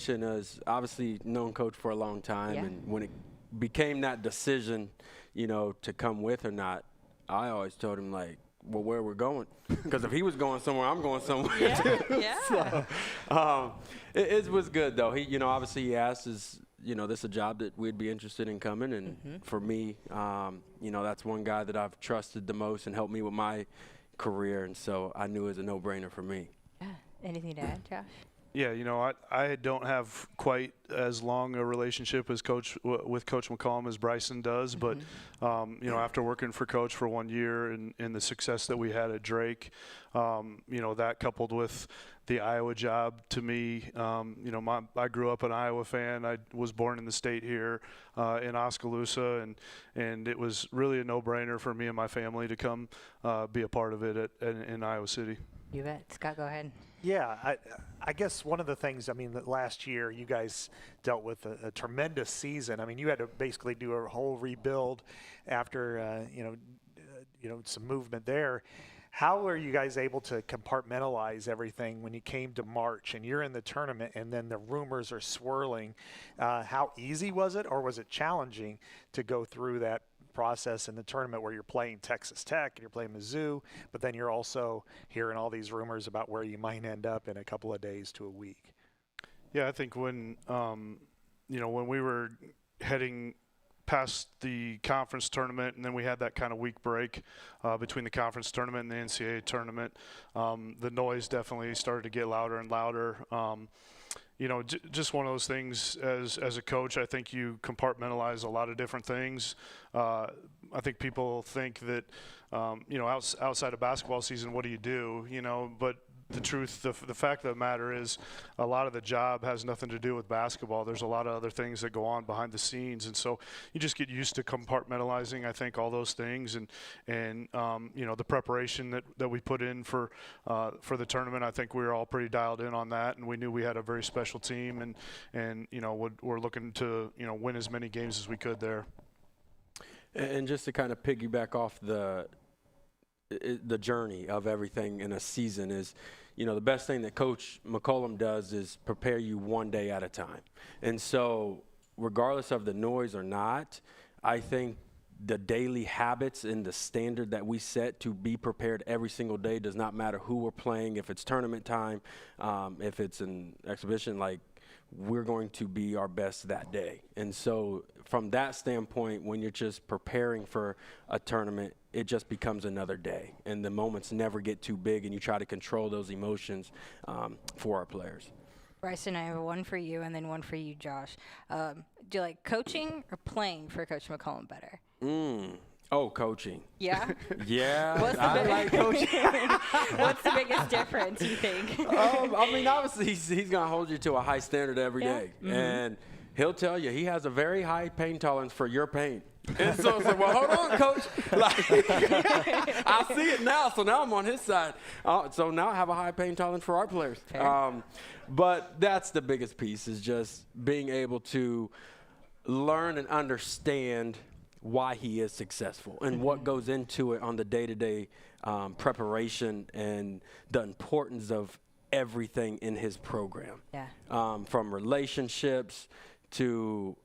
situation is obviously known coach for a long time, and when it became that decision, you know, to come with or not, I always told him, like, well, where we're going, because if he was going somewhere, I'm going somewhere too. Yeah. So, it was good though. He, you know, obviously he asked, is, you know, this is a job that we'd be interested in coming, and for me, you know, that's one guy that I've trusted the most and helped me with my career, and so I knew it was a no-brainer for me. Yeah. Anything to add, Josh? Yeah, you know, I don't have quite as long a relationship with Coach McCollum as Bryston does, but you know, after working for Coach for 1 year and the success that we had at Drake, you know, that coupled with the Iowa job, to me, you know, I grew up an Iowa fan. I was born in the state here in Oskaloosa, and it was really a no-brainer for me and my family to come be a part of it in Iowa City. You bet. Scott, go ahead. Yeah, I guess one of the things, I mean, that last year you guys dealt with a tremendous season. I mean, you had to basically do a whole rebuild after, you know, some movement there. How were you guys able to compartmentalize everything when you came to March and you're in the tournament and then the rumors are swirling? How easy was it, or was it challenging to go through that process in the tournament where you're playing Texas Tech and you're playing Mizzou, but then you're also hearing all these rumors about where you might end up in a couple of days to a week? Yeah, I think when you know, when we were heading past the conference tournament, and then we had that kind of week break between the conference tournament and the NCAA tournament, the noise definitely started to get louder and louder. You know, just one of those things as a coach, I think you compartmentalize a lot of different things. I think people think that, you know, outside of basketball season, what do you do? You know, but the truth, the fact of the matter is a lot of the job has nothing to do with basketball. There's a lot of other things that go on behind the scenes. And so you just get used to compartmentalizing, I think, all those things. And you know, the preparation that we put in for the tournament, I think we were all pretty dialed in on that. And we knew we had a very special team, and you know, we're looking to, you know, win as many games as we could there. And just to kind of piggyback off the journey of everything in a season is, you know, the best thing that Coach McCollum does is prepare you one day at a time. And so regardless of the noise or not, I think the daily habits and the standard that we set to be prepared every single day, does not matter who we're playing, if it's tournament time, if it's an exhibition, like, we're going to be our best that day. And so from that standpoint, when you're just preparing for a tournament, it just becomes another day, and the moments never get too big, and you try to control those emotions for our players. Bryston, I have one for you and then one for you, Josh. Do you like coaching or playing for Coach McCollum better? Oh, coaching. Yeah? Yeah, I like coaching. What's the biggest difference, you think? I mean, obviously, he's going to hold you to a high standard every day. And he'll tell you he has a very high pain tolerance for your pain. And so it's like, well, hold on, Coach. Like, I see it now, so now I'm on his side. So now I have a high pain tolerance for our players. But that's the biggest piece, is just being able to learn and understand why he is successful and what goes into it on the day-to-day preparation and the importance of everything in his program. Yeah. From relationships to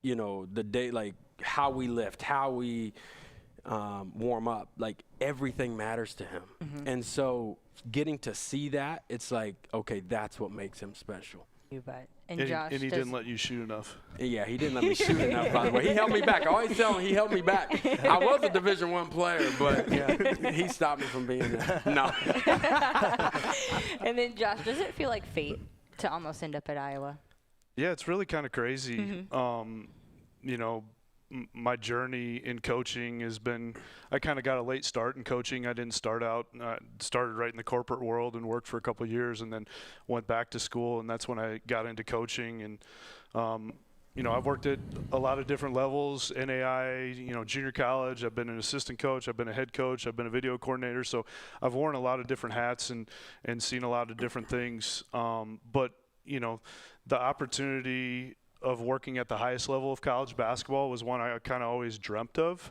you know, the day, like how we lift, how we warm up, like everything matters to him. And so getting to see that, it's like, okay, that's what makes him special. You bet. And Josh, and he didn't let you shoot enough. Yeah, he didn't let me shoot enough, by the way. He held me back. I always tell him he held me back. I was a Division I player, but he stopped me from being there. No. And then, Josh, does it feel like fate to almost end up at Iowa? Yeah, it's really kind of crazy. You know, my journey in coaching has been, I kind of got a late start in coaching. I didn't start out, started right in the corporate world and worked for a couple of years, and then went back to school, and that's when I got into coaching. And you know, I've worked at a lot of different levels, NAI, you know, junior college. I've been an assistant coach. I've been a head coach. I've been a video coordinator. So I've worn a lot of different hats and seen a lot of different things. But, you know, the opportunity of working at the highest level of college basketball was one I kind of always dreamt of.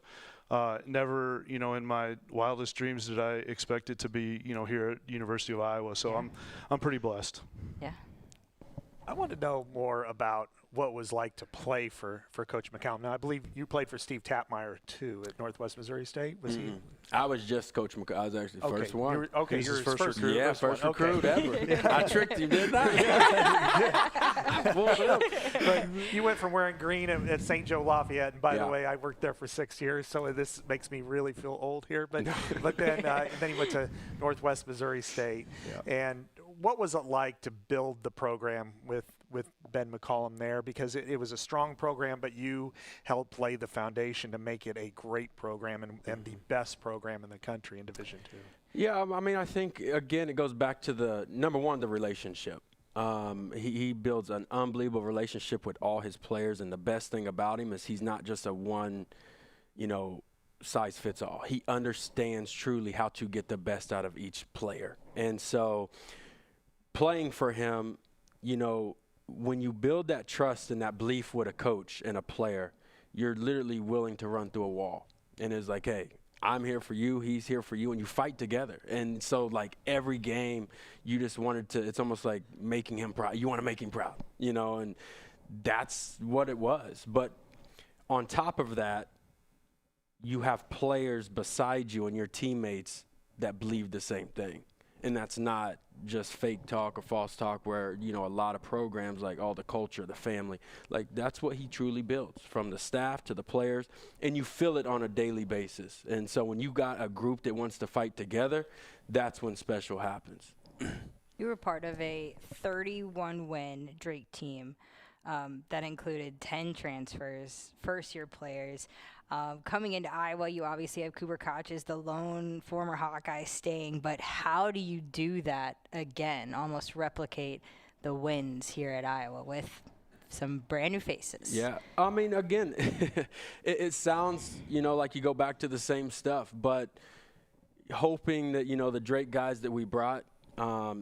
Never, you know, in my wildest dreams did I expect it to be, you know, here at University of Iowa. So I'm pretty blessed. Yeah. I want to know more about what it was like to play for Coach McCallum. Now, I believe you played for Steve Tapmeyer, too, at Northwest Missouri State. Was he? I was just Coach McCallum. I was actually the first one. You're He was his his first recruit. Yeah, first recruit ever. I tricked him, didn't I? I pulled it up. But you went from wearing green at St. Joe Lafayette, and by the Yeah. way, I worked there for 6 years, so this makes me really feel old here. But then he went to Northwest Missouri State. Yeah. And what was it like to build the program with Ben McCallum there? Because it was a strong program, but you helped lay the foundation to make it a great program and the best program in the country in Division II. Yeah, I mean, I think, again, it goes back to the, number one, the relationship. He builds an unbelievable relationship with all his players, and the best thing about him is he's not just a one, size fits all. He understands truly how to get the best out of each player. And so playing for him, when you build that trust and that belief with a coach and a player, you're literally willing to run through a wall. And it's like, hey, I'm here for you, he's here for you, and you fight together. And so, like, every game, you just wanted to – it's almost like making him proud. You want to make him proud, and that's what it was. But on top of that, you have players beside you and your teammates that believe the same thing. And that's not just fake talk or false talk where, a lot of programs like the culture, the family, like that's what he truly builds from the staff to the players, and you feel it on a daily basis. And so when you got a group that wants to fight together, that's when special happens. You were part of a 31-win Drake team that included 10 transfers, first-year players. Coming into Iowa, you obviously have Cooper Koch as the lone former Hawkeye staying, but how do you do that again, almost replicate the wins here at Iowa with some brand new faces? Yeah, I mean, again, it sounds, like you go back to the same stuff, but hoping that, the Drake guys that we brought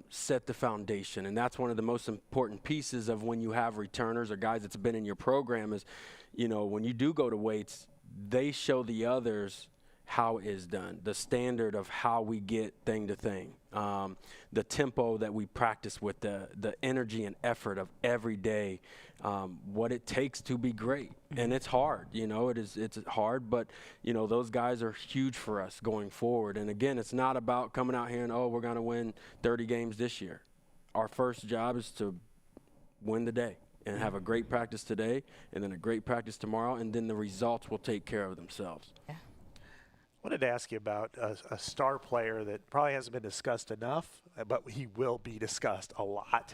set the foundation. And that's one of the most important pieces of when you have returners or guys that's been in your program is, when you do go to weights, they show the others how it is done, the standard of how we get thing to thing, the tempo that we practice with, the energy and effort of every day, what it takes to be great. And it's hard, it's hard, but, those guys are huge for us going forward. And, again, it's not about coming out here and, we're going to win 30 games this year. Our first job is to win the day and have a great practice today and then a great practice tomorrow, and then the results will take care of themselves. Yeah. I wanted to ask you about a star player that probably hasn't been discussed enough, but he will be discussed a lot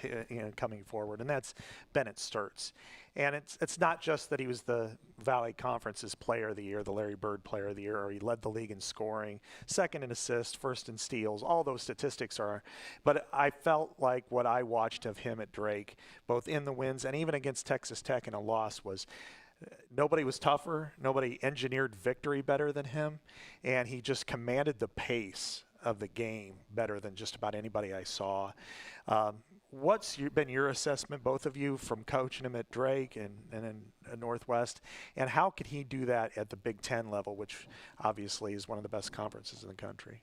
coming forward, and that's Bennett Sturtz. And it's not just that he was the Valley Conference's Player of the Year, the Larry Bird Player of the Year, or he led the league in scoring, second in assists, first in steals. All those statistics are. But I felt like what I watched of him at Drake, both in the wins and even against Texas Tech in a loss, was nobody was tougher. Nobody engineered victory better than him. And he just commanded the pace of the game better than just about anybody I saw. What's been your assessment, both of you, from coaching him at Drake and in Northwest, and how could he do that at the Big Ten level, which obviously is one of the best conferences in the country?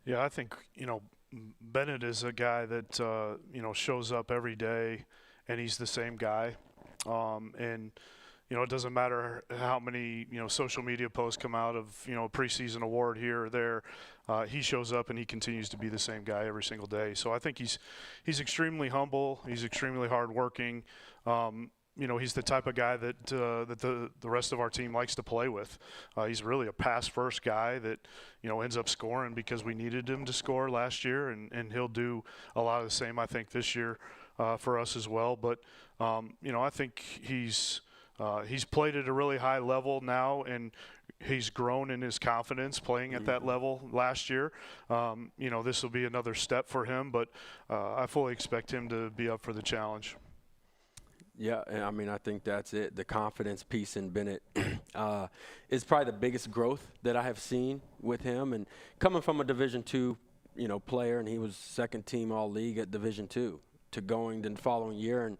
Yeah, I think, Bennett is a guy that, shows up every day, and he's the same guy. And it doesn't matter how many, social media posts come out of, a preseason award here or there. He shows up and he continues to be the same guy every single day. So I think he's extremely humble. He's extremely hardworking. He's the type of guy that the rest of our team likes to play with. He's really a pass-first guy that, ends up scoring because we needed him to score last year, and he'll do a lot of the same, I think, this year for us as well. But, I think he's played at a really high level now, and he's grown in his confidence playing at that level last year. This will be another step for him, but I fully expect him to be up for the challenge. Yeah, I mean, I think that's it. The confidence piece in Bennett is probably the biggest growth that I have seen with him. And coming from a Division II, player, and he was second team All-League at Division II, to going the following year and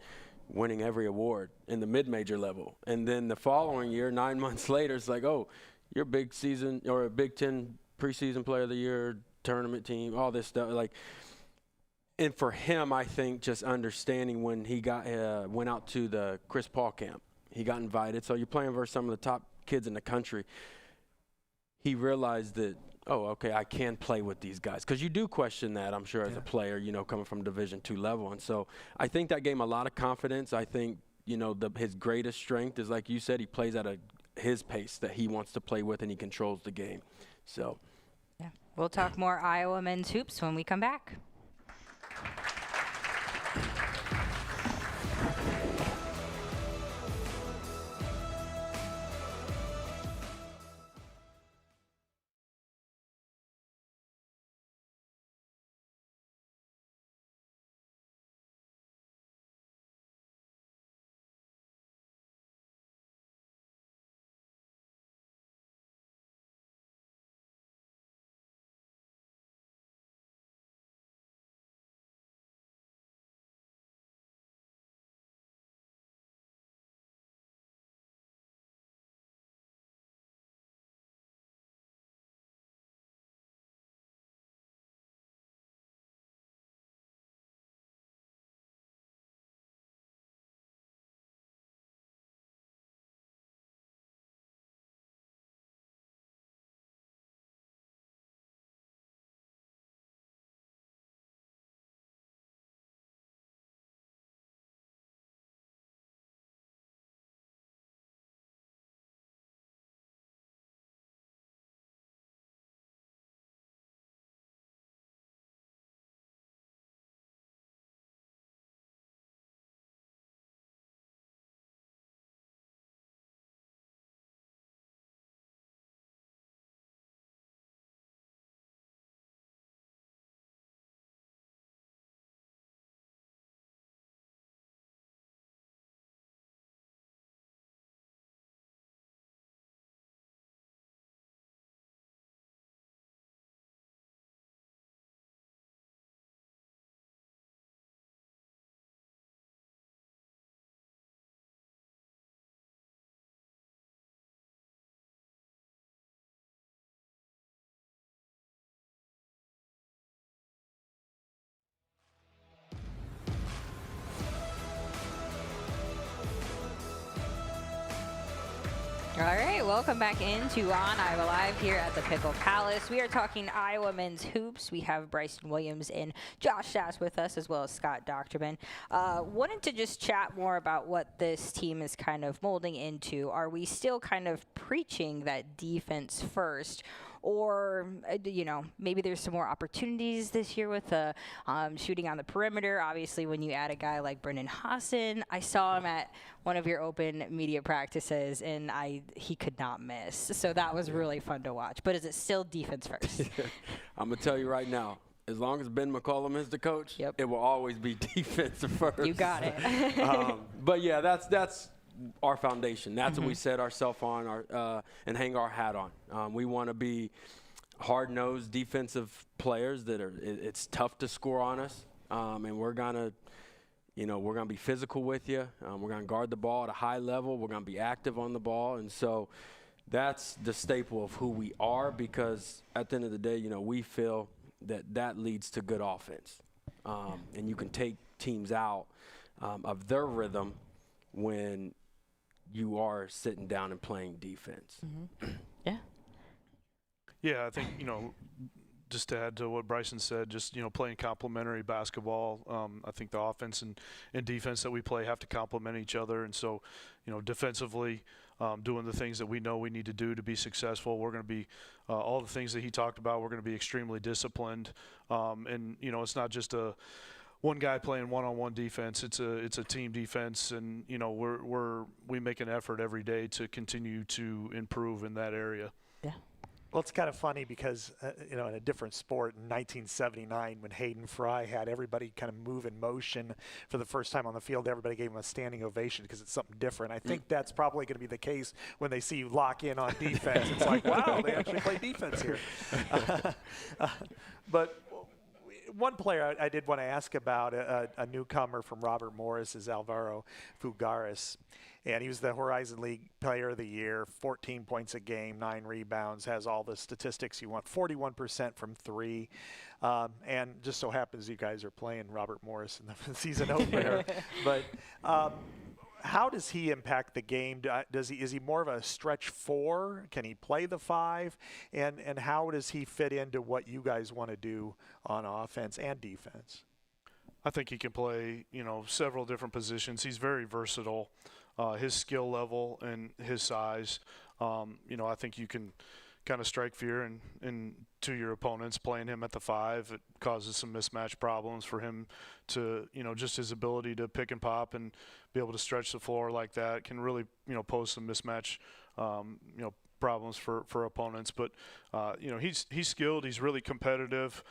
winning every award in the mid-major level. And then the following year, 9 months later, it's like, you're a big season or a Big Ten preseason Player of the Year, tournament team, all this stuff. Like, And for him, I think just understanding when he went out to the Chris Paul camp, he got invited. So you're playing versus some of the top kids in the country. He realized that, oh, okay, I can play with these guys. Because you do question that, I'm sure, as a player, coming from Division II level. And so I think that gave him a lot of confidence. I think, his greatest strength is, like you said, he plays at his pace that he wants to play with, and he controls the game. So, yeah, we'll talk more Iowa men's hoops when we come back. All right, welcome back into On Iowa Live here at the Pickle Palace. We are talking Iowa men's hoops. We have Bryston Williams and Josh Sash with us, as well as Scott Dochterman. Wanted to just chat more about what this team is kind of molding into. Are we still kind of preaching that defense first? Or, maybe there's some more opportunities this year with shooting on the perimeter. Obviously, when you add a guy like Brennan Hassan, I saw him at one of your open media practices, and he could not miss. So that was really fun to watch. But is it still defense first? I'm going to tell you right now, as long as Ben McCollum is the coach, it will always be defense first. You got it. But, yeah, that's our foundation. That's what we set ourselves on and hang our hat on. We want to be hard-nosed defensive players that it's tough to score on us, and we're gonna be physical with you. We're gonna guard the ball at a high level. We're gonna be active on the ball, and so that's the staple of who we are. Because at the end of the day, we feel that leads to good offense, and you can take teams out of their rhythm when you are sitting down and playing defense. Yeah. Yeah, I think, just to add to what Bryson said, just, playing complementary basketball. I think the offense and defense that we play have to complement each other. And so, defensively, doing the things that we know we need to do to be successful. We're going to be all the things that he talked about. We're going to be extremely disciplined. And, it's not just one guy playing one-on-one defense. It's a team defense, and we make an effort every day to continue to improve in that area. Yeah. Well, it's kind of funny because, in a different sport in 1979 when Hayden Fry had everybody kind of move in motion for the first time on the field, everybody gave him a standing ovation because it's something different. I think that's probably going to be the case when they see you lock in on defense. It's like, wow, they actually play defense here. But one player I did want to ask about, a newcomer from Robert Morris, is Alvaro Fugares. And he was the Horizon League Player of the Year, 14 points a game, 9 rebounds, has all the statistics you want, 41% from 3. And just so happens you guys are playing Robert Morris in the season opener. But how does he impact the game? Is he more of a stretch 4? Can he play the 5? And how does he fit into what you guys want to do on offense and defense? I think he can play, several different positions. He's very versatile. His skill level and his size, I think you can kind of strike fear into your opponents playing him at the 5. It causes some mismatch problems for him to, just his ability to pick and pop and be able to stretch the floor like that can really, pose some mismatch, problems for opponents. But he's skilled. He's really competitive.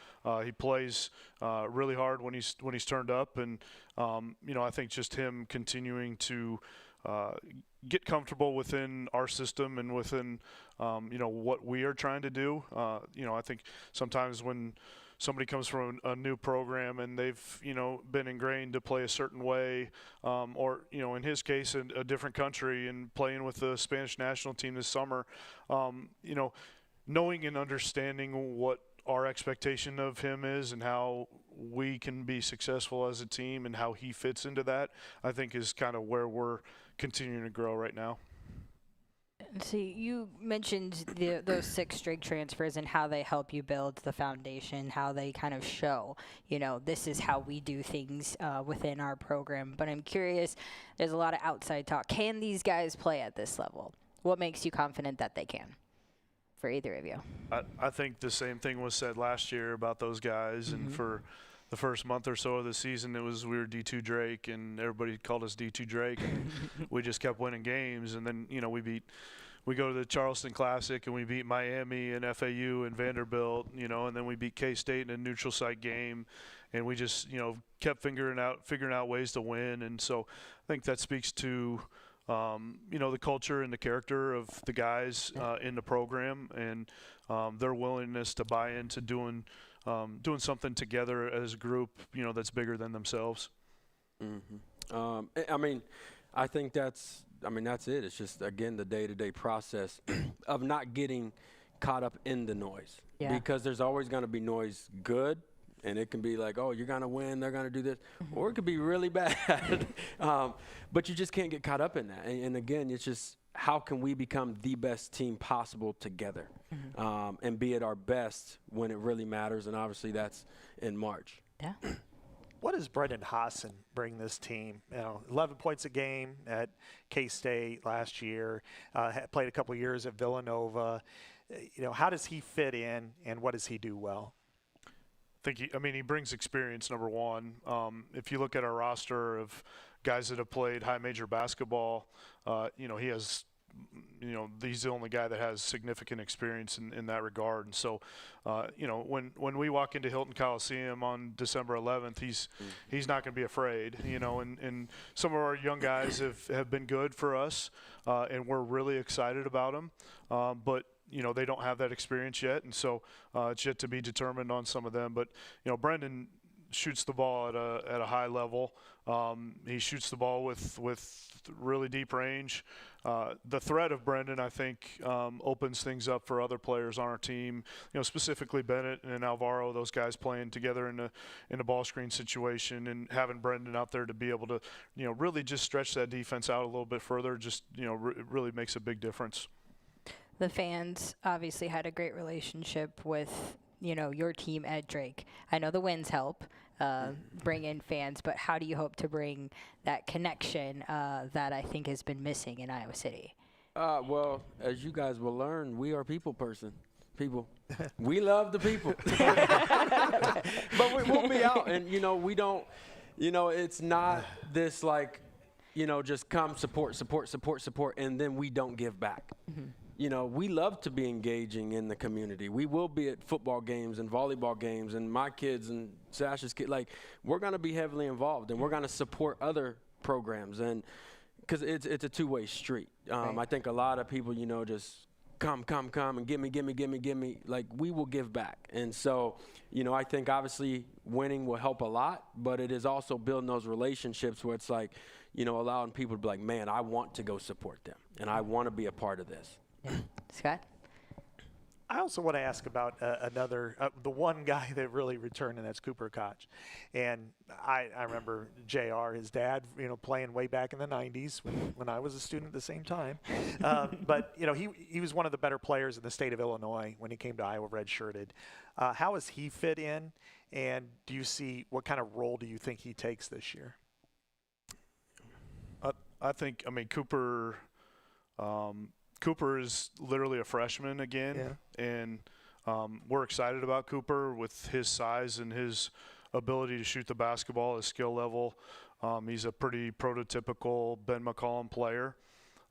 He plays really hard when he's turned up, and I think just him continuing to get comfortable within our system and within what we are trying to do. I think sometimes when somebody comes from a new program and they've been ingrained to play a certain way, or in his case in a different country and playing with the Spanish national team this summer, knowing and understanding what our expectation of him is and how we can be successful as a team and how he fits into that, I think is kind of where we're continuing to grow right now. See, you mentioned those 6 straight transfers and how they help you build the foundation, how they kind of show, this is how we do things within our program. But I'm curious, there's a lot of outside talk. Can these guys play at this level? What makes you confident that they can, for either of you? I think the same thing was said last year about those guys, and for the first month or so of the season, we were D2 Drake, and everybody called us D2 Drake. And we just kept winning games, and then we go to the Charleston Classic and we beat Miami and FAU and Vanderbilt, and then we beat K-State in a neutral site game, and we just kept figuring out ways to win. And so I think that speaks to the culture and the character of the guys in the program, and their willingness to buy into doing something together as a group, that's bigger than themselves. I think that's it. It's just, again, the day-to-day process of not getting caught up in the noise. Yeah. Because there's always going to be noise good, and it can be like, oh, you're going to win, they're going to do this, or it could be really bad. But you just can't get caught up in that. And again, it's just, how can we become the best team possible together and be at our best when it really matters? And obviously that's in March. Yeah. What does Brendan Hassan bring this team? 11 points a game at K-State last year, played a couple years at Villanova. How does he fit in, and what does he do well? I think he brings experience, number one. If you look at our roster of guys that have played high major basketball, he has, he's the only guy that has significant experience in that regard. And so, when we walk into Hilton Coliseum on December 11th, he's not going to be afraid, and some of our young guys have been good for us, and we're really excited about them. But they don't have that experience yet, and so it's yet to be determined on some of them. But Brendan shoots the ball at a high level. He shoots the ball with really deep range. The threat of Brendan, I think, opens things up for other players on our team. Specifically Bennett and Alvaro, those guys playing together in a ball screen situation, and having Brendan out there to be able to, really just stretch that defense out a little bit further. Just really makes a big difference. The fans obviously had a great relationship with, your team at Drake. I know the wins help bring in fans, but how do you hope to bring that connection that I think has been missing in Iowa City? Well, as you guys will learn, we are people. We love the people. But we'll be out, and, we don't, it's not this like, just come support, and then we don't give back. We love to be engaging in the community. We will be at football games and volleyball games, and my kids and Sash's kids. Like, we're going to be heavily involved, and we're going to support other programs, and because it's a two-way street. Right. I think a lot of people, just come, and give me. Like, we will give back. And so, I think obviously winning will help a lot, but it is also building those relationships where it's like, allowing people to be like, man, I want to go support them, and I want to be a part of this. Yeah. Scott? I also want to ask about the one guy that really returned, and that's Cooper Koch. And I remember JR, his dad, playing way back in the 90s when I was a student at the same time. But, he was one of the better players in the state of Illinois when he came to Iowa redshirted. How has he fit in, and what kind of role do you think he takes this year? I mean, Cooper is literally a freshman again, and we're excited about Cooper with his size and his ability to shoot the basketball, his skill level. He's a pretty prototypical Ben McCollum player.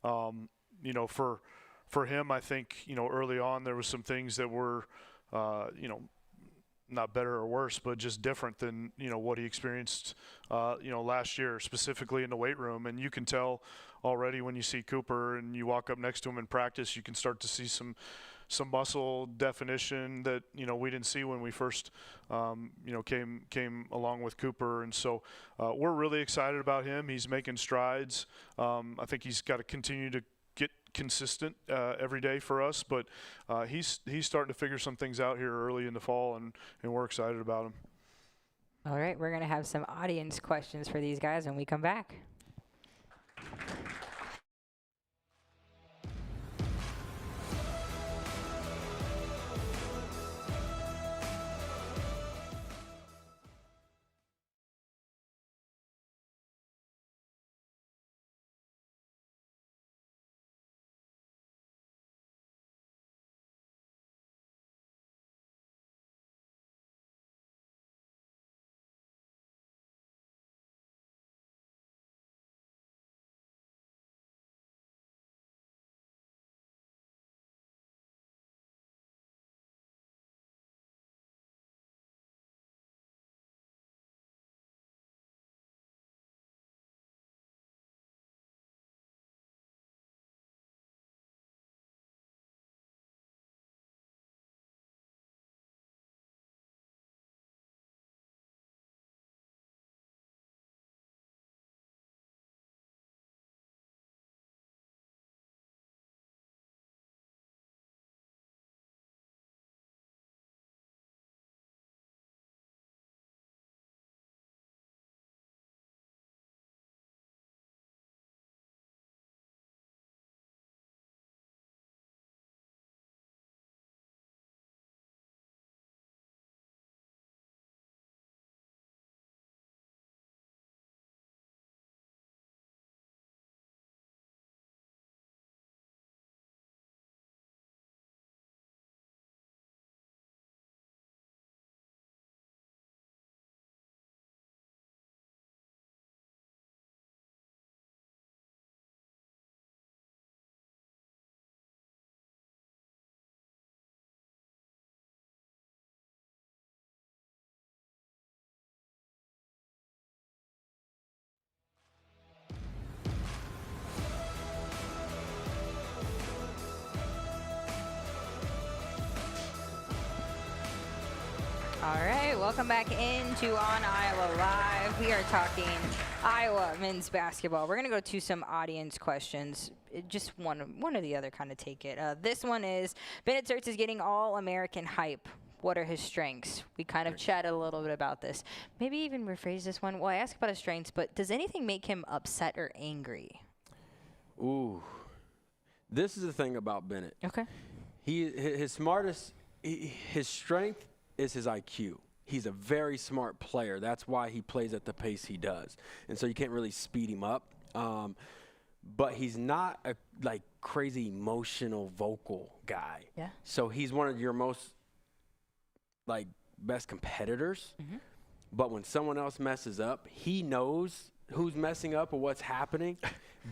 For him, I think, early on there was some things that were, not better or worse, but just different than, what he experienced, last year, specifically in the weight room. And you can tell already when you see Cooper and you walk up next to him in practice, you can start to see some muscle definition that, we didn't see when we first, came along with Cooper. And so we're really excited about him. He's making strides. I think he's got to continue to get consistent every day for us, but he's starting to figure some things out here early in the fall, and we're excited about him. All right, we're going to have some audience questions for these guys when we come back. All right, welcome back into On Iowa Live. We are talking Iowa men's basketball. We're going to go to some audience questions. Just one or the other, kind of take it. This one is, Bennett Sertz is getting all-American hype. What are his strengths? We kind of chatted a little bit about this. Maybe even rephrase this one. Well, I asked about his strengths, but does anything make him upset or angry? Ooh. This is the thing about Bennett. Okay. His strength is his IQ. He's a very smart player. That's why he plays at the pace he does. And so you can't really speed him up. But he's not a crazy emotional vocal guy. Yeah. So he's one of your most best competitors. Mm-hmm. But when someone else messes up, he knows who's messing up or what's happening,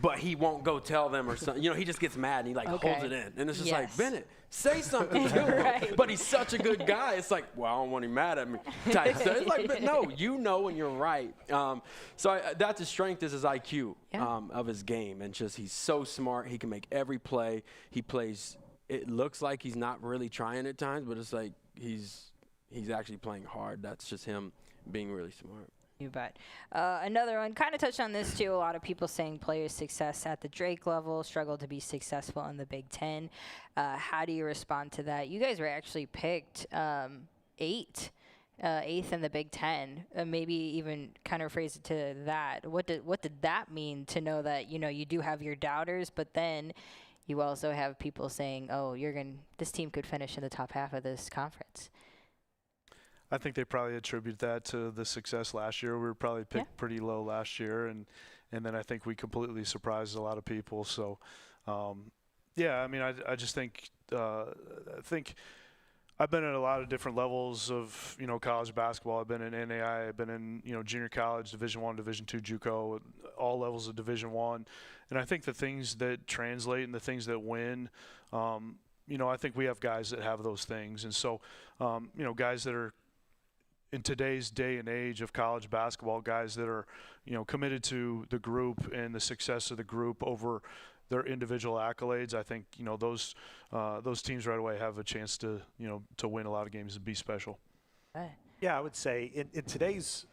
but he won't go tell them or something. He just gets mad and he holds it in. And it's just like, Bennett, say something to him. Right. But he's such a good guy. It's like, well, I don't want him mad at me. Type stuff. It's like, but no, when you're right. That's his strength, is his IQ of his game. And just he's so smart. He can make every play. He plays it looks like he's not really trying at times, but it's like he's actually playing hard. That's just him being really smart. You bet. Another one, kind of touched on this too. A lot of people saying players' success at the Drake level struggle to be successful in the Big Ten. How do you respond to that? You guys were actually picked eighth in the Big Ten. Maybe even kind of phrase it to that. What did that mean to know that you do have your doubters, but then you also have people saying, "Oh, this team could finish in the top half of this conference." I think they probably attribute that to the success last year. We were probably picked pretty low last year, and then I think we completely surprised a lot of people. So, yeah, I mean, I just think I've been at a lot of different levels of college basketball. I've been in NAI, I've been in junior college, Division I, Division II, JUCO, all levels of Division I, and I think the things that translate and the things that win. I think we have guys that have those things, and so guys that are in today's day and age of college basketball, guys that are, committed to the group and the success of the group over their individual accolades. I think, those teams right away have a chance to win a lot of games and be special. Yeah, I would say in today's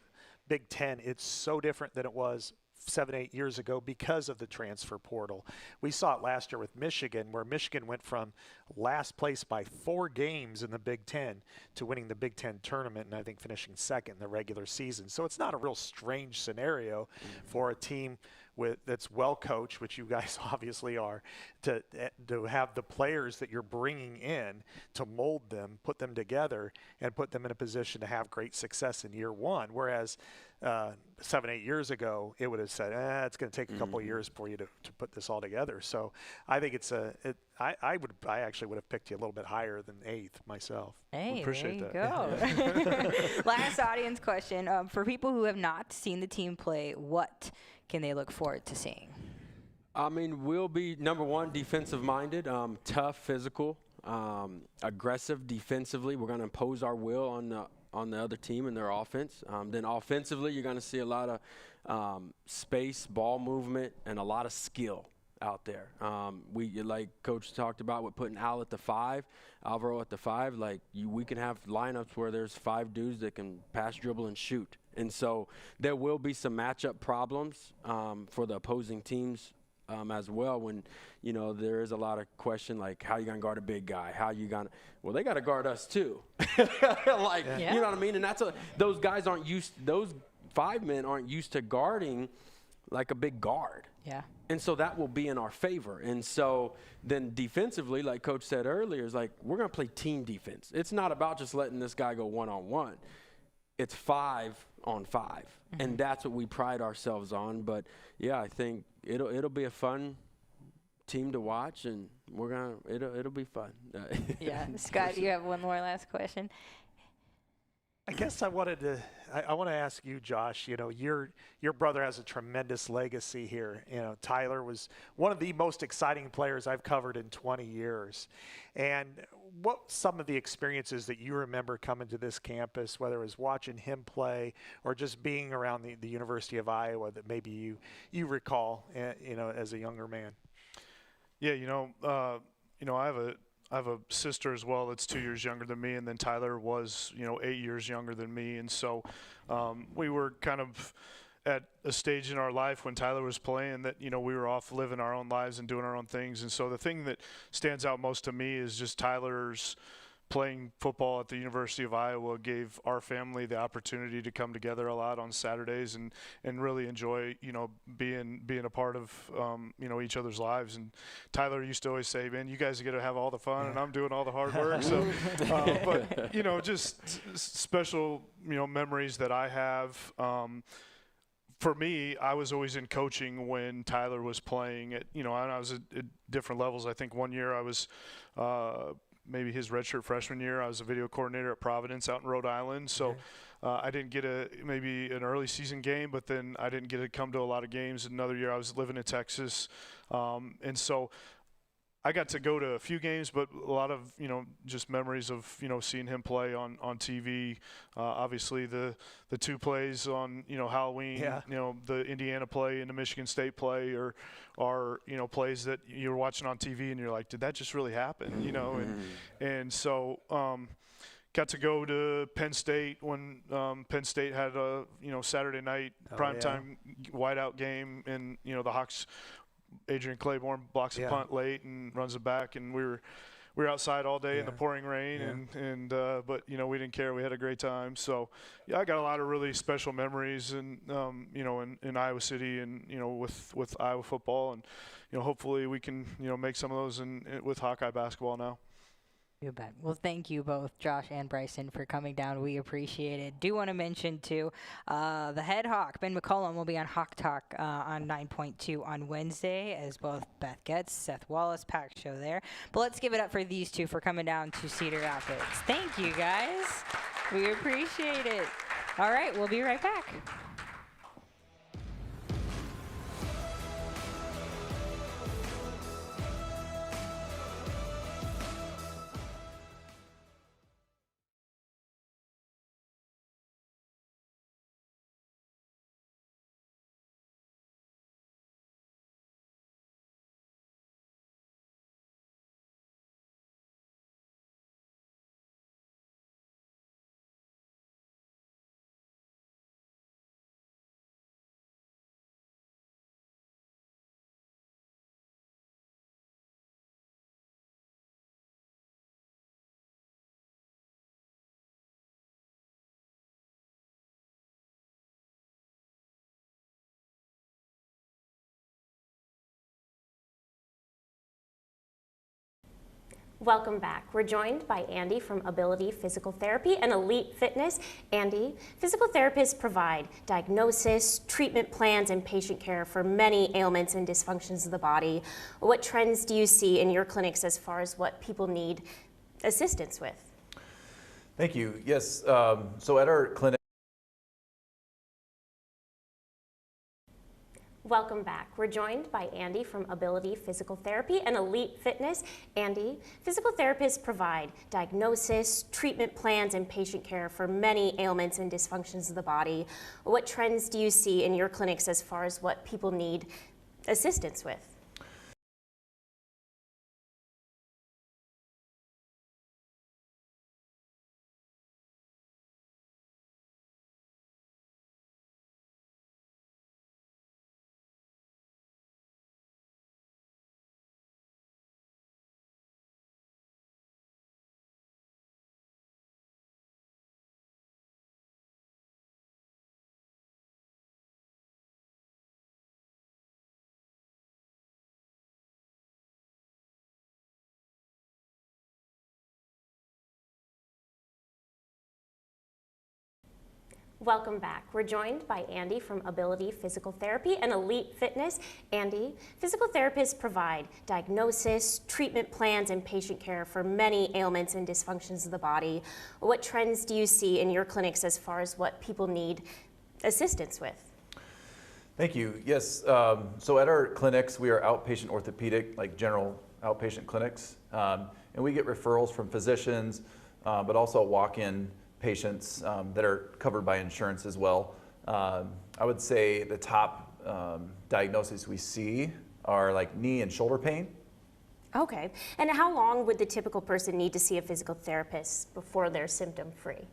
Big Ten, it's so different than it was 7-8 years ago because of the transfer portal. We saw it last year with Michigan, where Michigan went from last place by 4 games in the Big Ten to winning the Big Ten tournament and I think finishing second in the regular season. So it's not a real strange scenario for a team that's well coached, which you guys obviously are, to have the players that you're bringing in to mold them, put them together, and put them in a position to have great success in year one. Whereas 7-8 years ago, it would have said, it's going to take a couple of years for you to put this all together. So I think I actually would have picked you a little bit higher than 8th myself. Hey, appreciate there you go. Last audience question. For people who have not seen the team play, what can they look forward to seeing? I mean, we'll be, number one, defensive-minded, tough, physical, aggressive defensively. We're going to impose our will on the other team and their offense. Then offensively, you're going to see a lot of space, ball movement, and a lot of skill out there. We, like Coach talked about, with putting Al at the 5, Alvaro at the 5. We can have lineups where there's 5 dudes that can pass, dribble, and shoot. And so there will be some matchup problems for the opposing teams as well, when there is a lot of question, like, how you gonna guard a big guy? How you gonna? Well, they got to guard us too. You know what I mean? And those guys aren't used. Those 5 men aren't used to guarding like a big guard. Yeah. And so that will be in our favor. And so then defensively, like Coach said earlier, is like, we're gonna play team defense. It's not about just letting this guy go one-on-one. It's 5-on-5, and that's what we pride ourselves on. But yeah, I think it'll be a fun team to watch, and it'll be fun. Yeah, Scott, you have one more last question. I guess I want to ask you, Josh. Your brother has a tremendous legacy here. Tyler was one of the most exciting players I've covered in 20 years. And what some of the experiences that you remember coming to this campus, whether it was watching him play or just being around the University of Iowa, that maybe you recall, as a younger man? Yeah, I have a sister as well that's 2 years younger than me, and then Tyler was, 8 years younger than me. And so we were kind of at a stage in our life when Tyler was playing that, we were off living our own lives and doing our own things. And so the thing that stands out most to me is just Tyler's playing football at the University of Iowa gave our family the opportunity to come together a lot on Saturdays and really enjoy, being a part of, each other's lives. And Tyler used to always say, man, you guys get to have all the fun and I'm doing all the hard work. So, but, just special, memories that I have. For me, I was always in coaching when Tyler was playing and I was at different levels. I think one year I was, maybe his redshirt freshman year, I was a video coordinator at Providence out in Rhode Island. So I didn't get maybe an early season game, but then I didn't get to come to a lot of games. Another year I was living in Texas. And so I got to go to a few games, but a lot of, just memories of, seeing him play on TV. Obviously the 2 plays on, Halloween, Yeah. the Indiana play and the Michigan State play are plays that you're watching on TV and you're like, did that just really happen? And so, got to go to Penn State when Penn State had a Saturday night primetime whiteout game, and the Hawks, Adrian Claiborne blocks a punt late and runs it back, and we were outside all day in the pouring rain, and but we didn't care. We had a great time. So I got a lot of really special memories, and in Iowa City, and with Iowa football, and hopefully we can make some of those with Hawkeye basketball now. You bet. Well, thank you both, Josh and Bryston, for coming down. We appreciate it. Do want to mention, too, the head Hawk, Ben McCollum, will be on Hawk Talk on 9.2 on Wednesday, as both Beth Getz, Seth Wallace, packed show there. But let's give it up for these two for coming down to Cedar Rapids. Thank you, guys. We appreciate it. All right, we'll be right back. Welcome back. We're joined by Andy from Ability Physical Therapy and Elite Fitness. Andy, physical therapists provide diagnosis, treatment plans, and patient care for many ailments and dysfunctions of the body. What trends do you see in your clinics as far as what people need assistance with? Thank you. Yes, so at our clinic, Welcome back. We're joined by Andy from Ability Physical Therapy and Elite Fitness. Andy, physical therapists provide diagnosis, treatment plans, and patient care for many ailments and dysfunctions of the body. What trends do you see in your clinics as far as what people need assistance with? Welcome back. We're joined by Andy from Ability Physical Therapy and Elite Fitness. Andy, physical therapists provide diagnosis, treatment plans, and patient care for many ailments and dysfunctions of the body. What trends do you see in your clinics as far as what people need assistance with? thank you. Yes, so at our clinics, we are outpatient orthopedic, like general outpatient clinics, and we get referrals from physicians, but also walk-in patients that are covered by insurance as well. I would say the top diagnoses we see are like knee and shoulder pain. Okay. And how long would the typical person need to see a physical therapist before they're symptom-free?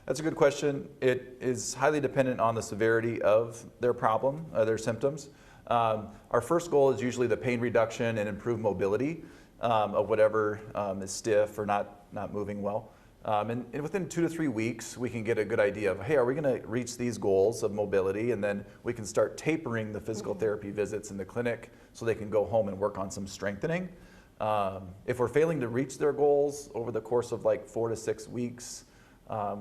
That's a good question. It is highly dependent on the severity of their problem, their symptoms. Our first goal is usually the pain reduction and improved mobility of whatever is stiff or not moving well. And within 2 to 3 weeks, we can get a good idea of, hey, are we going to reach these goals of mobility? And then we can start tapering the physical therapy visits in the clinic so they can go home and work on some strengthening. If we're failing to reach their goals over the course of like 4 to 6 weeks,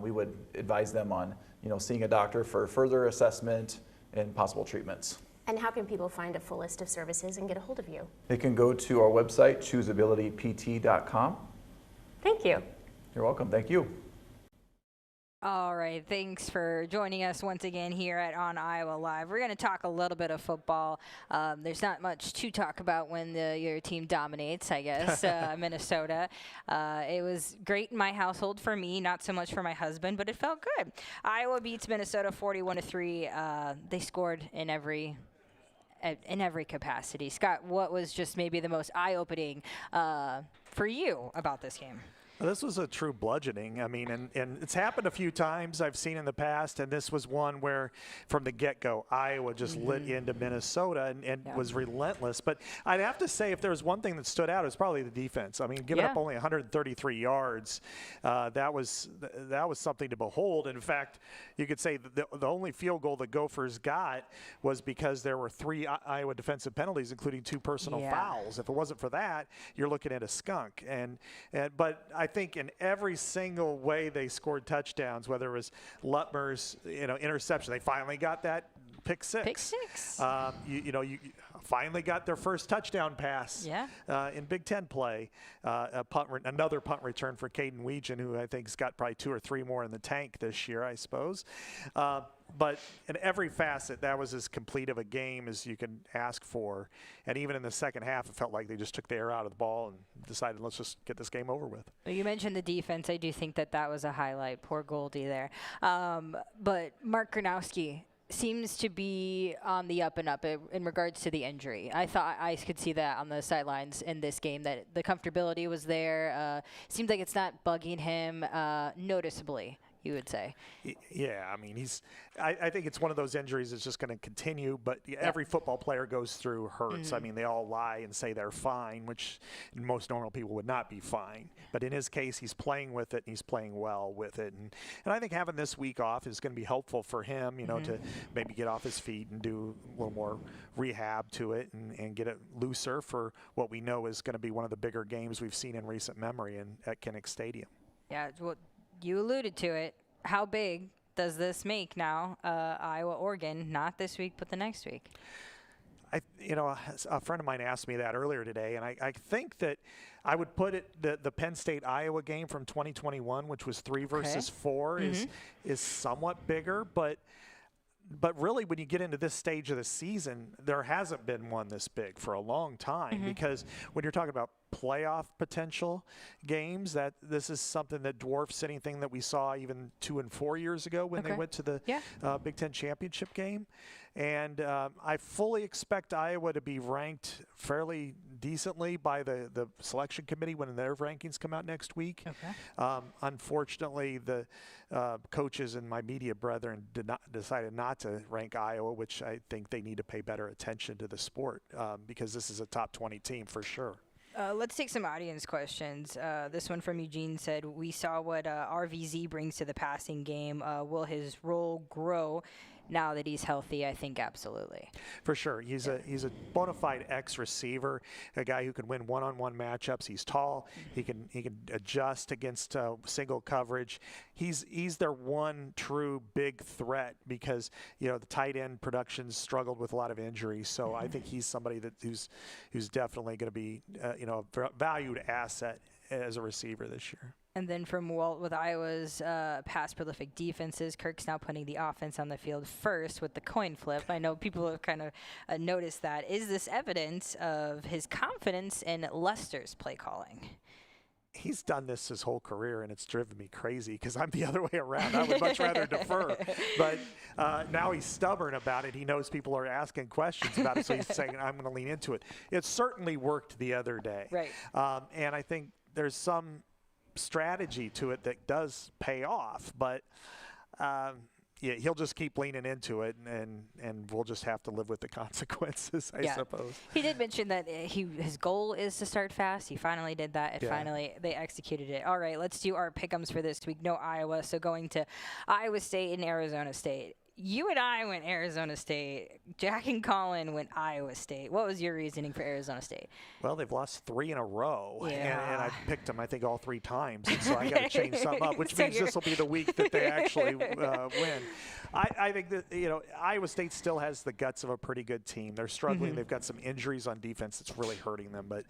we would advise them on, seeing a doctor for further assessment and possible treatments. And how can people find a full list of services and get a hold of you? They can go to our website, chooseabilitypt.com. Thank you. You're welcome. Thank you. All right, thanks for joining us once again here at On Iowa Live. We're going to talk a little bit of football. There's not much to talk about when your team dominates, I guess, Minnesota. It was great in my household for me, not so much for my husband, but it felt good. Iowa beats Minnesota 41-3. They scored in every capacity. Scott, what was just maybe the most eye-opening for you about this game? This was a true bludgeoning. I mean, and it's happened a few times I've seen in the past, and this was one where from the get-go, Iowa just lit into Minnesota and was relentless. But I'd have to say if there was one thing that stood out, it was probably the defense. I mean, giving up only 133 yards, that was something to behold. In fact, you could say the only field goal the Gophers got was because there were 3 Iowa defensive penalties, including 2 personal fouls. If it wasn't for that, you're looking at a skunk. But I think in every single way they scored touchdowns, whether it was Lutmer's interception, they finally got that pick six. You finally got their first touchdown pass in Big Ten play. Another punt return for Caden Weegan, who I think's got probably 2 or 3 more in the tank this year, I suppose. But in every facet, that was as complete of a game as you can ask for. And even in the second half, it felt like they just took the air out of the ball and decided, let's just get this game over with. Well, you mentioned the defense. I do think that was a highlight. Poor Goldie there. But Mark Gronowski seems to be on the up and up in regards to the injury. I thought I could see that on the sidelines in this game, that the comfortability was there. Seems like it's not bugging him noticeably, you would say. Yeah, I mean, I think it's one of those injuries that's just going to continue, but every football player goes through hurts. I mean, they all lie and say they're fine, which most normal people would not be fine. But in his case, he's playing with it, and he's playing well with it. And I think having this week off is going to be helpful for him, to maybe get off his feet and do a little more rehab to it and get it looser for what we know is going to be one of the bigger games we've seen in recent memory at Kinnick Stadium. Yeah, well, you alluded to it. How big does this make now, Iowa, Oregon, not this week, but the next week? A friend of mine asked me that earlier today, and I think that I would put it the Penn State-Iowa game from 2021, which was 3 versus 4, is somewhat bigger, but really, when you get into this stage of the season, there hasn't been one this big for a long time, because when you're talking about playoff potential games, that this is something that dwarfs anything that we saw even 2 and 4 years ago when they went to the Big Ten championship game. And I fully expect Iowa to be ranked fairly decently by the selection committee when their rankings come out next week. Unfortunately, the coaches and my media brethren decided not to rank Iowa, which I think they need to pay better attention to the sport, because this is a top 20 team for sure. Let's take some audience questions. This one from Eugene said, we saw what RVZ brings to the passing game. Will his role grow now that he's healthy? I think absolutely. For sure. He's a bona fide X-receiver, a guy who can win one-on-one matchups. He's tall. He can adjust against single coverage. He's their one true big threat, because the tight end production struggled with a lot of injuries. So I think he's somebody who's definitely going to be a valued asset as a receiver this year. And then from Walt, with Iowa's pass prolific defenses, Kirk's now putting the offense on the field first with the coin flip. I know people have kind of noticed that. Is this evidence of his confidence in Lester's play calling? He's done this his whole career, and it's driven me crazy because I'm the other way around. I would much rather defer. But now he's stubborn about it. He knows people are asking questions about it, so he's saying, I'm going to lean into it. It certainly worked the other day. Right. And I think there's some strategy to it that does pay off, but he'll just keep leaning into it, and we'll just have to live with the consequences, I suppose. He did mention that his goal is to start fast. He finally did that. Finally, they executed it. All right, let's do our pick'ems for this week. No Iowa, so going to Iowa State and Arizona State. You and I went Arizona State. Jack and Colin went Iowa State. What was your reasoning for Arizona State? Well, they've lost 3 in a row, and I picked them, I think, all 3 times, and so I got to change something up, which means this will be the week that they actually win. I think that, Iowa State still has the guts of a pretty good team. They're struggling. They've got some injuries on defense that's really hurting them, but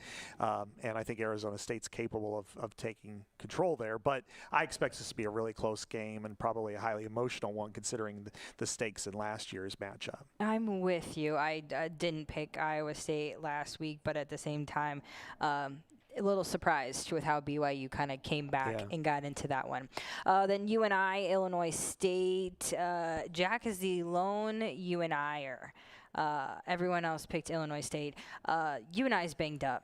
and I think Arizona State's capable of taking control there. But I expect this to be a really close game and probably a highly emotional one, considering the stakes in last year's matchup. I'm with you. I didn't pick Iowa State last week, but at the same time, a little surprised with how BYU kind of came back and got into that one. Then UNI, Illinois State. Jack is the lone UNI-er. Everyone else picked Illinois State. UNI's banged up.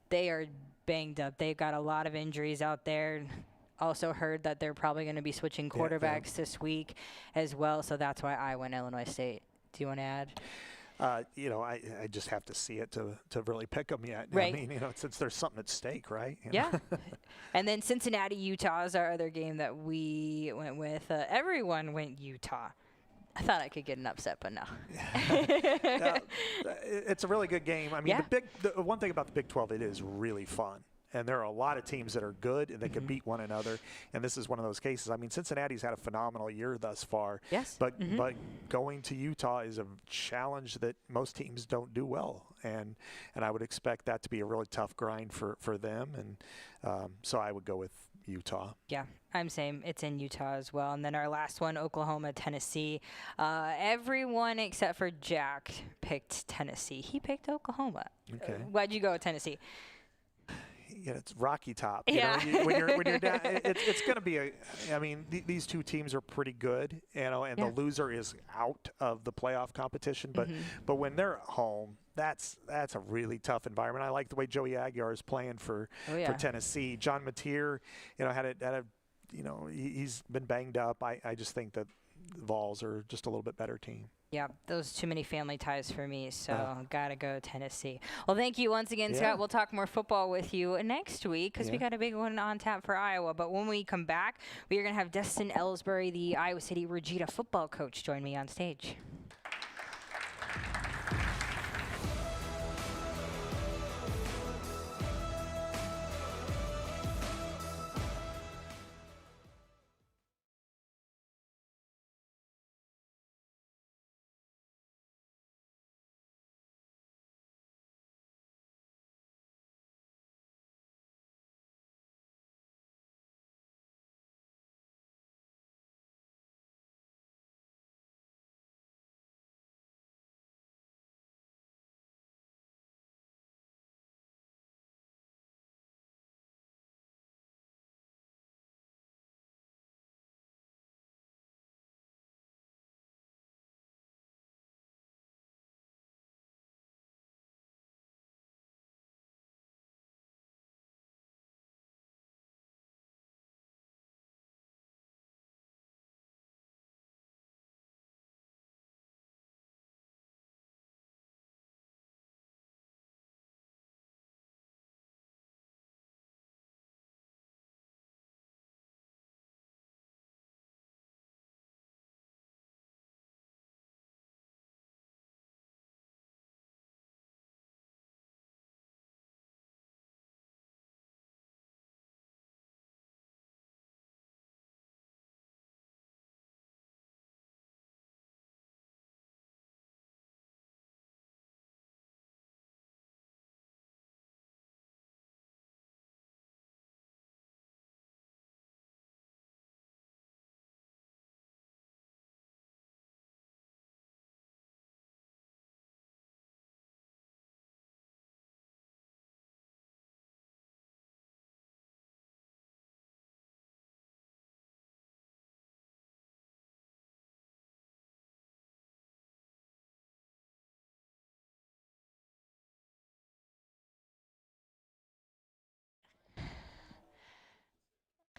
They are banged up. They've got a lot of injuries out there. Also heard that they're probably going to be switching quarterbacks this week as well, so that's why I went Illinois State. Do you want to add? I just have to see it to really pick them yet. Right. I mean, since there's something at stake, right? Yeah. And then Cincinnati, Utah is our other game that we went with. Everyone went Utah. I thought I could get an upset, but no. It's a really good game. I mean, the one thing about the Big 12, it is really fun. And there are a lot of teams that are good and they can beat one another. And this is one of those cases. I mean, Cincinnati's had a phenomenal year thus far. Yes. But going to Utah is a challenge that most teams don't do well. And I would expect that to be a really tough grind for them. And so I would go with Utah. Yeah, I'm same. It's in Utah as well. And then our last one, Oklahoma, Tennessee. Everyone except for Jack picked Tennessee. He picked Oklahoma. Okay. Why'd you go with Tennessee? It's Rocky Top. Yeah. When you're down, it's going to be I mean, these two teams are pretty good, and the loser is out of the playoff competition. But when they're at home, that's a really tough environment. I like the way Joey Aguiar is playing for Tennessee. John Mateer, he's been banged up. I just think that the Vols are just a little bit better team. Yeah, those too many family ties for me, so gotta go Tennessee. Well, thank you once again, Scott. We'll talk more football with you next week because we got a big one on tap for Iowa. But when we come back, we are going to have Dustin Ellsbury, the Iowa City Regina football coach, join me on stage.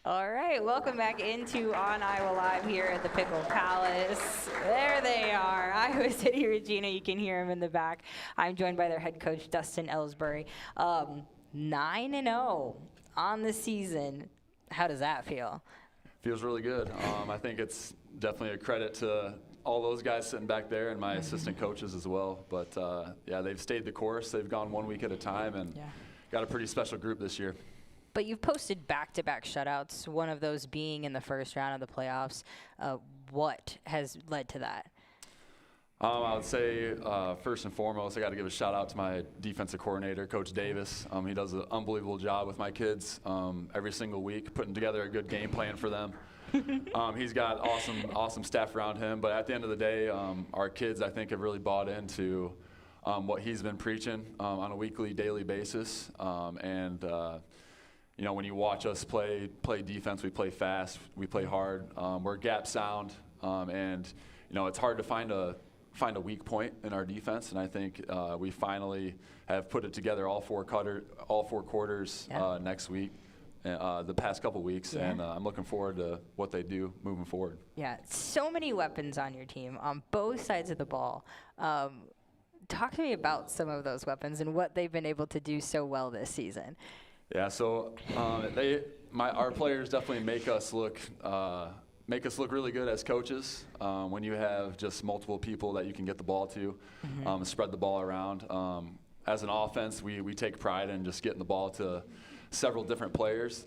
All right, welcome back into OnIowa Live here at the Pickle Palace. There they are, Iowa City Regina. You can hear them in the back. I'm joined by their head coach, Dustin Ellsbury. 9-0 on the season. How does that feel? Feels really good. I think it's definitely a credit to all those guys sitting back there and my assistant coaches as well. But yeah, they've stayed the course. They've gone 1 week at a time and got a pretty special group this year. But you've posted back-to-back shutouts, one of those being in the first round of the playoffs. What has led to that? I would say, first and foremost, I got to give a shout out to my defensive coordinator, Coach Davis. He does an unbelievable job with my kids every single week, putting together a good game plan for them. He's got awesome staff around him. But at the end of the day, our kids, I think, have really bought into what he's been preaching on a weekly, daily basis. You know, when you watch us play defense, we play fast, we play hard, we're gap sound, and you know, it's hard to find a weak point in our defense, and I think we finally have put it together all four quarters next week, the past couple weeks, and I'm looking forward to what they do moving forward. Yeah, so many weapons on your team on both sides of the ball. Talk to me about some of those weapons and what they've been able to do so well this season. Yeah, so our players definitely make us look really good as coaches when you have just multiple people that you can get the ball to, spread the ball around. As an offense, we take pride in just getting the ball to several different players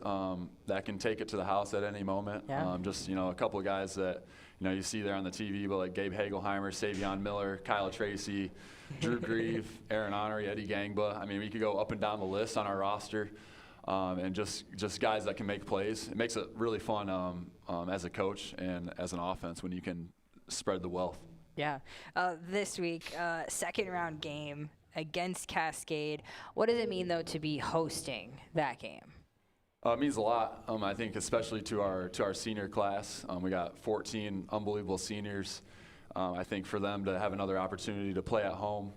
that can take it to the house at any moment. Just, you know, a couple of guys that, you know, you see there on the TV, but like Gabe Hagelheimer, Savion Miller, Kyle Tracy, Drew Grieve, Aaron Honery, Eddie Gangba. I mean, we could go up and down the list on our roster. And just guys that can make plays. It makes it really fun as a coach and as an offense when you can spread the wealth. Yeah. This week, second round game against Cascade. What does it mean, though, to be hosting that game? It means a lot. I think especially to our senior class. We got 14 unbelievable seniors. I think for them to have another opportunity to play at home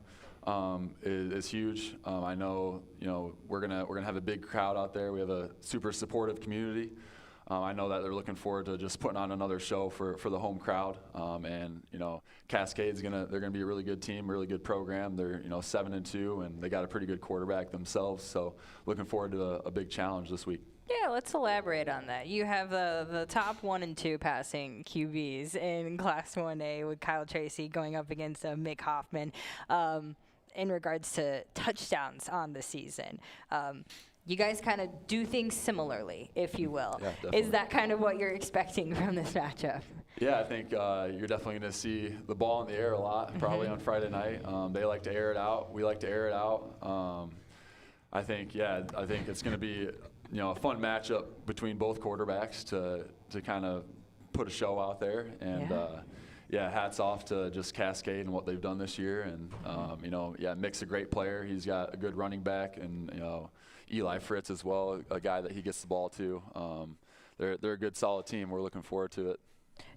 is huge. I know, you know, we're gonna have a big crowd out there. We have a super supportive community. I know that they're looking forward to just putting on another show for the home crowd. And you know, Cascade's they're gonna be a really good team, really good program. They're, you know, 7-2, and they got a pretty good quarterback themselves. So looking forward to a big challenge this week. Yeah, let's elaborate on that. You have the top 1 and 2 passing QBs in Class 1A with Kyle Tracy going up against Mick Hoffman. In regards to touchdowns on the season, you guys kind of do things similarly, if you will. Yeah, definitely. Is that kind of what you're expecting from this matchup? Yeah, I think you're definitely going to see the ball in the air a lot, probably on Friday night. They like to air it out. We like to air it out. I think it's going to be, you know, a fun matchup between both quarterbacks to kind of put a show out there. And hats off to just Cascade and what they've done this year. And you know, Mick's a great player. He's got a good running back, and you know, Eli Fritz as well, a guy that he gets the ball to. They're a good, solid team. We're looking forward to it.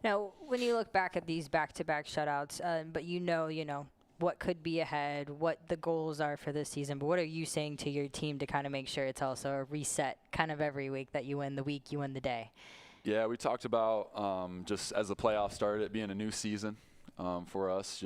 Now, when you look back at these back-to-back shutouts, but you know what could be ahead, what the goals are for this season, but what are you saying to your team to kind of make sure it's also a reset kind of every week, that you win the week, you win the day? Yeah, we talked about just as the playoffs started, it being a new season for us.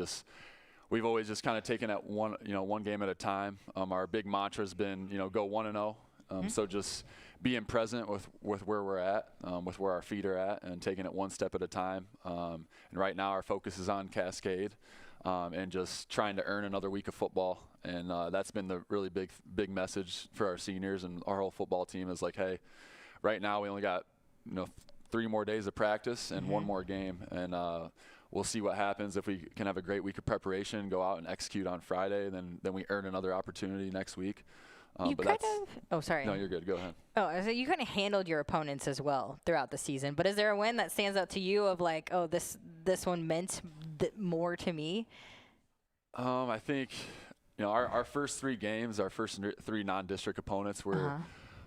We've always just kind of taken it one game at a time. Our big mantra has been, you know, go 1-0. So just being present with where we're at, with where our feet are at, and taking it one step at a time. And right now our focus is on Cascade and just trying to earn another week of football. And that's been the really big message for our seniors and our whole football team is like, hey, right now we only got, you know, 3 more days of practice and 1 more game, and we'll see what happens. If we can have a great week of preparation, go out and execute on Friday, then we earn another opportunity next week. Oh, sorry. No, you're good. Go ahead. Oh, so you kind of handled your opponents as well throughout the season, but is there a win that stands out to you of like, oh, this one meant more to me? I think, you know, our first 3 games, our first 3 non-district opponents were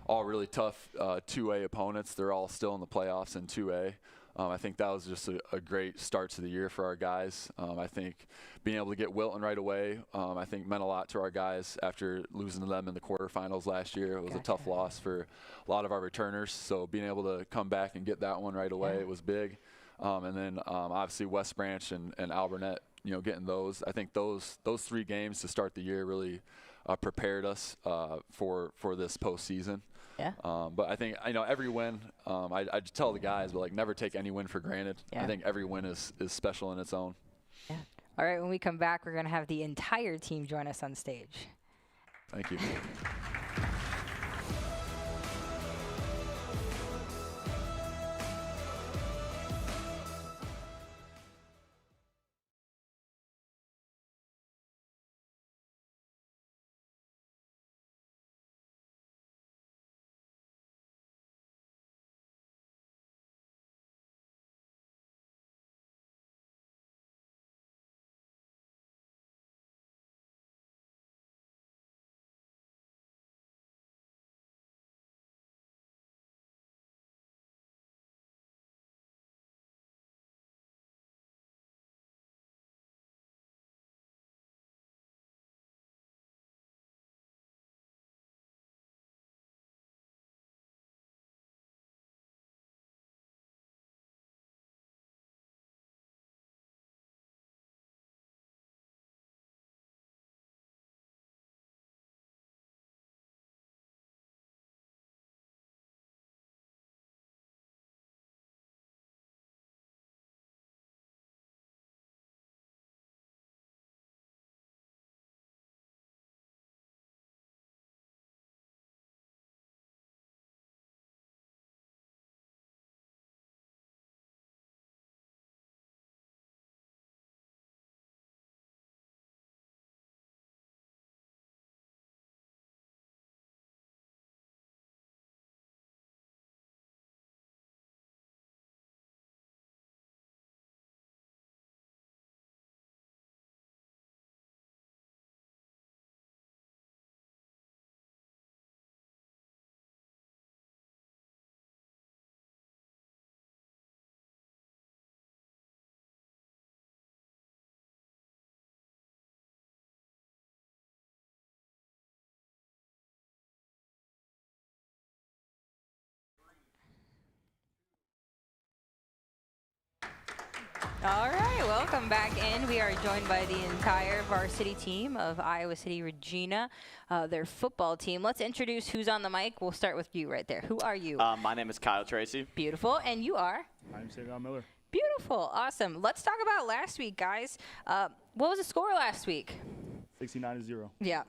all really tough 2A opponents. They're all still in the playoffs in 2A. I think that was just a great start to the year for our guys. I think being able to get Wilton right away, I think meant a lot to our guys after losing to them in the quarterfinals last year. It was a tough loss for a lot of our returners. So being able to come back and get that one right away, it was big. And then obviously West Branch and Alburnett, you know, getting those. I think those 3 games to start the year really prepared us for this postseason. Yeah. But I think, every win, I just tell the guys, but like never take any win for granted. Yeah. I think every win is special in its own. Yeah. All right, when we come back, we're going to have the entire team join us on stage. Thank you. All right, welcome back in. We are joined by the entire varsity team of Iowa City Regina, their football team. Let's introduce who's on the mic. We'll start with you right there. Who are you? My name is Kyle Tracy. Beautiful. And you are? I'm Savion Miller. Beautiful. Awesome. Let's talk about last week, guys. What was the score last week? 69-0. Yeah,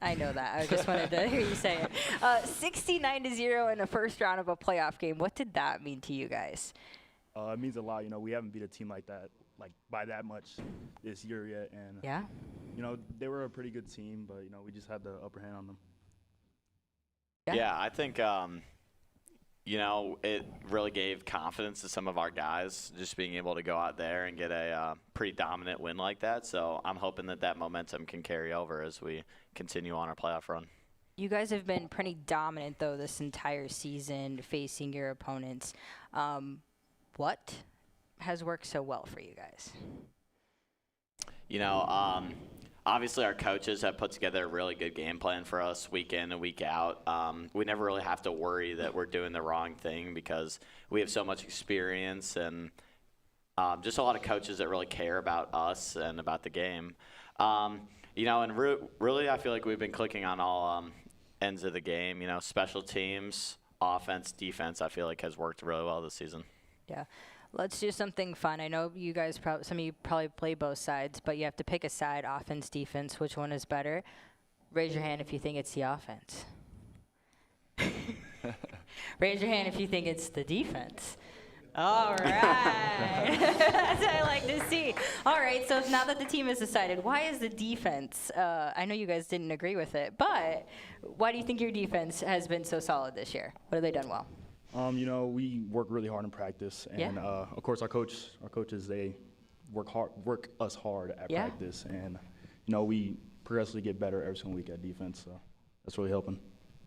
I know that. I just wanted to hear you say it. 69-0 in the first round of a playoff game. What did that mean to you guys? It means a lot. We haven't beat a team like that, by that much this year yet. And, Yeah? They were a pretty good team, but, we just had the upper hand on them. Yeah, I think, it really gave confidence to some of our guys just being able to go out there and get a pretty dominant win like that. So I'm hoping that momentum can carry over as we continue on our playoff run. You guys have been pretty dominant, though, this entire season facing your opponents. What has worked so well for you guys? Obviously our coaches have put together a really good game plan for us week in and week out. We never really have to worry that we're doing the wrong thing because we have so much experience and just a lot of coaches that really care about us and about the game. And really I feel like we've been clicking on all ends of the game. Special teams, offense, defense, I feel like has worked really well this season. Yeah. Let's do something fun. I know you guys, some of you probably play both sides, but you have to pick a side, offense, defense. Which one is better? Raise your hand if you think it's the offense. Raise your hand if you think it's the defense. All right. That's what I like to see. All right, so now that the team has decided, why is the defense, I know you guys didn't agree with it, but why do you think your defense has been so solid this year? What have they done well? We work really hard in practice, and of course our coaches they work us hard at practice, and we progressively get better every single week at defense. So that's really helping.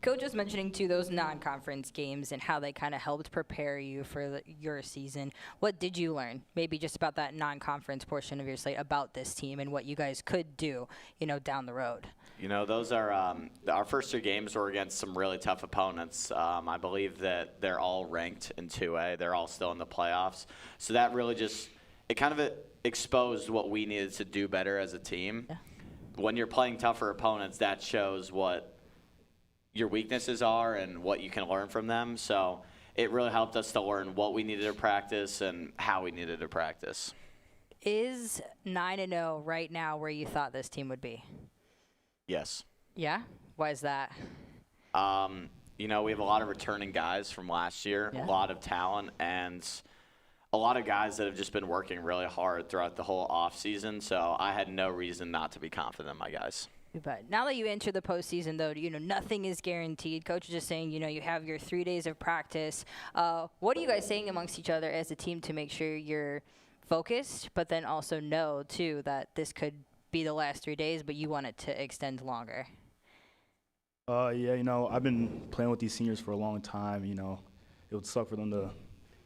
Coach was mentioning too those non-conference games and how they kind of helped prepare you for your season. What did you learn, maybe just about that non-conference portion of your slate, about this team and what you guys could do, down the road? Those are our first 2 games were against some really tough opponents. I believe that they're all ranked in 2A. They're all still in the playoffs. So that really it kind of exposed what we needed to do better as a team. Yeah. When you're playing tougher opponents, that shows what your weaknesses are and what you can learn from them. So it really helped us to learn what we needed to practice and how we needed to practice. Is 9-0 right now where you thought this team would be? Yes. Yeah? Why is that? We have a lot of returning guys from last year, Yeah. a lot of talent, and a lot of guys that have just been working really hard throughout the whole offseason. So I had no reason not to be confident in my guys. But now that you enter the postseason, though, nothing is guaranteed. Coach is just saying, you have your 3 days of practice. What are you guys saying amongst each other as a team to make sure you're focused, but then also know, too, that this could be the last 3 days, but you want it to extend longer? I've been playing with these seniors for a long time. It would suck for them to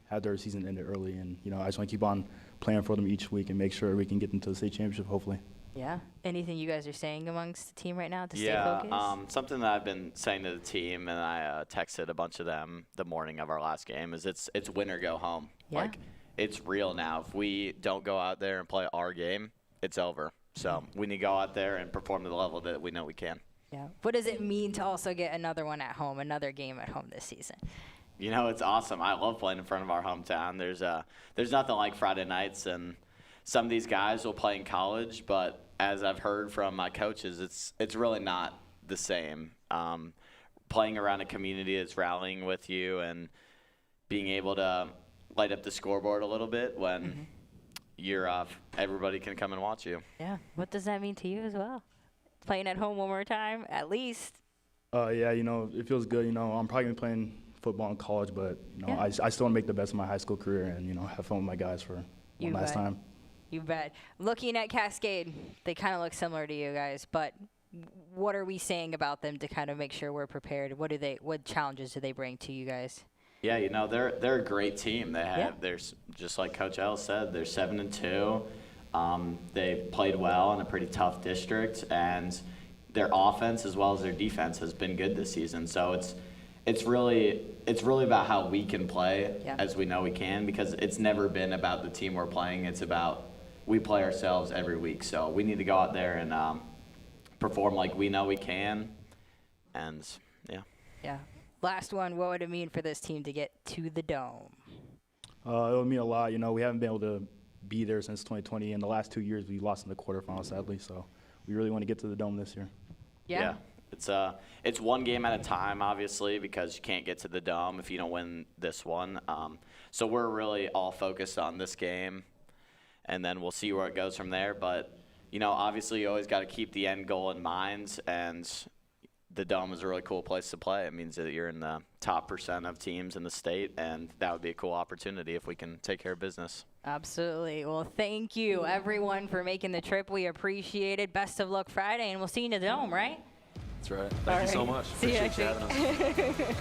have their season ended early, and I just want to keep on playing for them each week and make sure we can get them to the state championship, hopefully. Yeah. Anything you guys are saying amongst the team right now to stay Yeah, focused? something that I've been saying to the team, and I texted a bunch of them the morning of our last game, is it's win or go home. Yeah. Like, it's real now. If we don't go out there and play our game, it's over. So we need to go out there and perform to the level that we know we can. Yeah. What does it mean to also get another one at home, another game at home this season? It's awesome. I love playing in front of our hometown. There's nothing like Friday nights, and some of these guys will play in college, but as I've heard from my coaches, it's really not the same. Playing around a community that's rallying with you and being able to light up the scoreboard a little bit when you're off, everybody can come and watch you. Yeah. What does that mean to you as well? Playing at home one more time, at least? It feels good. I'm probably going to be playing football in college, but, I still want to make the best of my high school career and, have fun with my guys for one last time. You bet. Looking at Cascade, they kind of look similar to you guys, but what are we saying about them to kind of make sure we're prepared? What challenges do they bring to you guys? Yeah, they're a great team. There's just like Coach L said, they're 7-2. They've played well in a pretty tough district, and their offense as well as their defense has been good this season. So it's really about how we can play as we know we can, because it's never been about the team we're playing. It's about we play ourselves every week. So we need to go out there and perform like we know we can. And Yeah. Last one, what would it mean for this team to get to the Dome? It would mean a lot. We haven't been able to be there since 2020. In the last 2 years, we lost in the quarterfinals, sadly. So we really want to get to the Dome this year. Yeah. It's one game at a time, obviously, because you can't get to the Dome if you don't win this one. So we're really all focused on this game, and then we'll see where it goes from there. But, obviously you always got to keep the end goal in mind, and the Dome is a really cool place to play. It means that you're in the top % of teams in the state, and that would be a cool opportunity if we can take care of business. Absolutely. Well, thank you, everyone, for making the trip. We appreciate it. Best of luck Friday, and we'll see you in the Dome, right? That's right. Thank you so much. See you Appreciate you next having us. week.